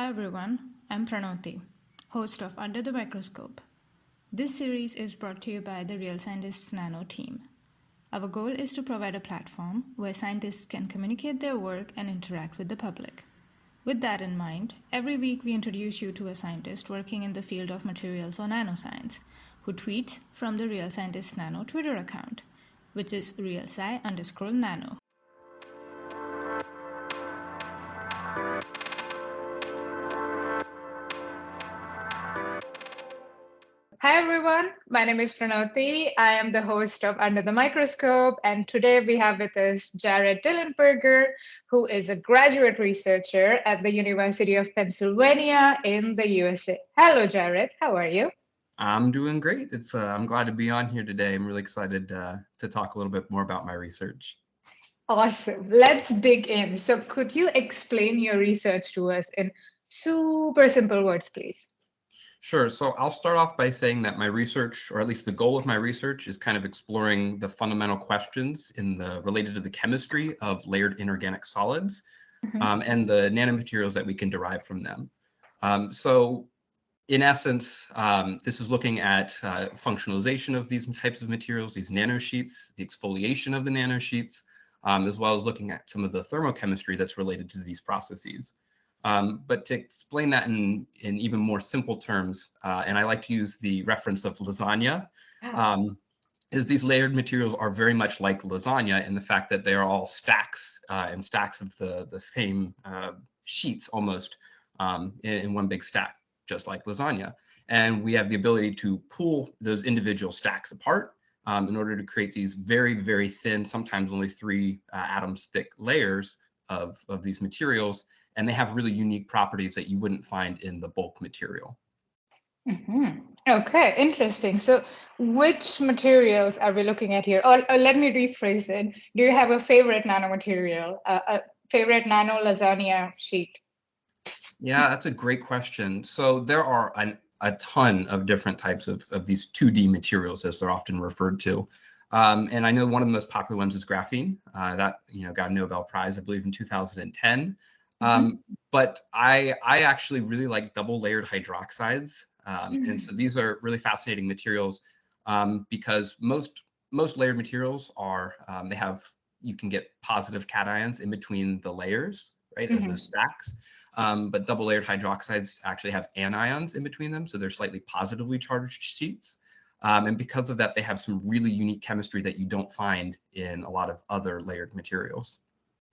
Hi everyone, I'm Pranoti, host of Under the Microscope. This series is brought to you by the Real Scientists Nano team. Our goal is to provide a platform where scientists can communicate their work and interact with the public. With that in mind, every week we introduce you to a scientist working in the field of materials or nanoscience, who tweets from the Real Scientists Nano Twitter account, which is realsci_nano. Hi everyone, my name is Pranoti. I am the host of Under the Microscope, and today we have with us Jarrett Dillenburger, who is a graduate researcher at the University of Pennsylvania in the USA. Hello, Jarrett. How are you? I'm doing great. I'm glad to be on here today. I'm really excited to talk a little bit more about my research. Awesome. Let's dig in. So, could you explain your research to us in super simple words, please? Sure. So I'll start off by saying that my research, or at least the goal of my research, is kind of exploring the fundamental questions related to the chemistry of layered inorganic solids and the nanomaterials that we can derive from them. So in essence, this is looking at functionalization of these types of materials, these nanosheets, the exfoliation of the nanosheets, as well as looking at some of the thermochemistry that's related to these processes. But to explain that in even more simple terms, and I like to use the reference of lasagna, is these layered materials are very much like lasagna in the fact that they are all stacks and stacks of the same sheets almost in one big stack, just like lasagna. And we have the ability to pull those individual stacks apart in order to create these very, very thin, sometimes only 3 atoms thick layers of these materials. And they have really unique properties that you wouldn't find in the bulk material. Okay, interesting. So which materials are we looking at here? Or let me rephrase it. Do you have a favorite nanomaterial, a favorite nano lasagna sheet? Yeah, that's a great question. So there are a ton of different types of these 2D materials, as they're often referred to. And I know one of the most popular ones is graphene. That got a Nobel Prize, I believe, in 2010. But I actually really like double layered hydroxides. And so these are really fascinating materials because most layered materials are, you can get positive cations in between the layers, right, of those stacks. But double layered hydroxides actually have anions in between them. So they're slightly positively charged sheets. And because of that, they have some really unique chemistry that you don't find in a lot of other layered materials.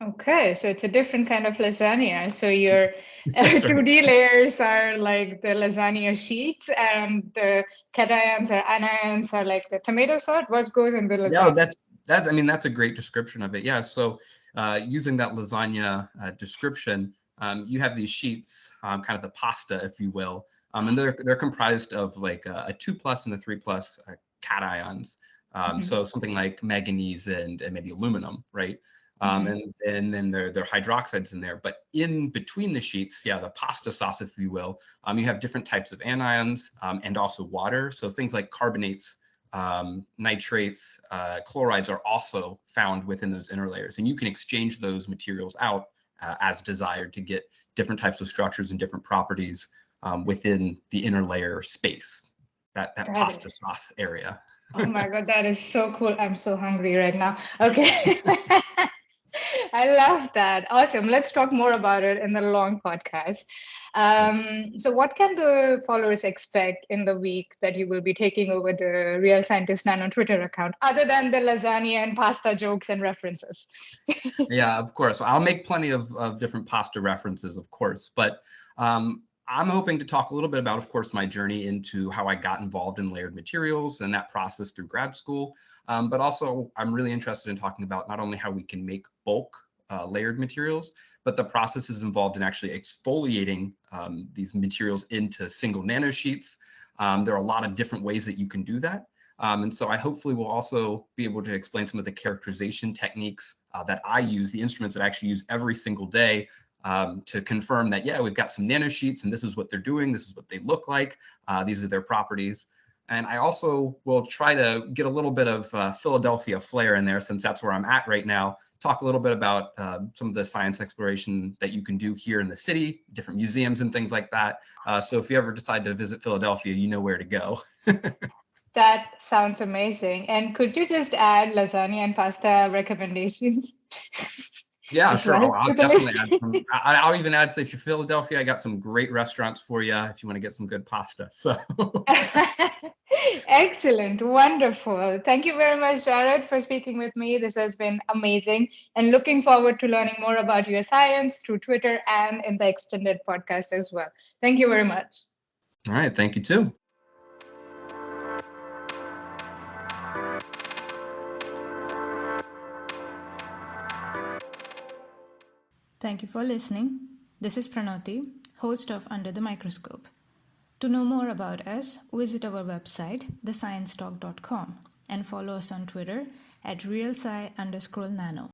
Okay, so it's a different kind of lasagna. So your 2D layers are like the lasagna sheets, and the cations or anions are like the tomato sauce. What goes in the lasagna? Yeah, that's a great description of it. Yeah, so using that lasagna description, you have these sheets, kind of the pasta, if you will, and they're comprised of like a 2+ and a 3+ cations. So something like manganese and maybe aluminum, right? And then there are hydroxides in there. But in between the sheets, the pasta sauce, if you will, you have different types of anions and also water. So things like carbonates, nitrates, chlorides are also found within those inner layers. And you can exchange those materials out as desired to get different types of structures and different properties within the inner layer space, that pasta sauce area. Oh my God, that is so cool. I'm so hungry right now. Okay. I love that. Awesome. Let's talk more about it in the long podcast. So what can the followers expect in the week that you will be taking over the Real Scientist Nano Twitter account, other than the lasagna and pasta jokes and references? Yeah, of course. I'll make plenty of different pasta references, of course. But I'm hoping to talk a little bit about, of course, my journey into how I got involved in layered materials and that process through grad school. But also, I'm really interested in talking about not only how we can make bulk layered materials, but the processes involved in actually exfoliating these materials into single nanosheets. There are a lot of different ways that you can do that. And so I hopefully will also be able to explain some of the characterization techniques that I use, the instruments that I actually use every single day to confirm that, yeah, we've got some nanosheets and this is what they're doing, this is what they look like, these are their properties. And I also will try to get a little bit of Philadelphia flair in there, since that's where I'm at right now, talk a little bit about some of the science exploration that you can do here in the city, different museums and things like that. So if you ever decide to visit Philadelphia, you know where to go. That sounds amazing. And could you just add lasagna and pasta recommendations? Yeah, sure. Well, I'll definitely add some. I'll even add, say, if you're Philadelphia, I got some great restaurants for you if you want to get some good pasta. So. Excellent. Wonderful. Thank you very much, Jarrett, for speaking with me. This has been amazing. And looking forward to learning more about your science through Twitter and in the extended podcast as well. Thank you very much. All right. Thank you, too. Thank you for listening. This is Pranoti, host of Under the Microscope. To know more about us, visit our website, thesciencetalk.com, and follow us on Twitter at realsci_nano.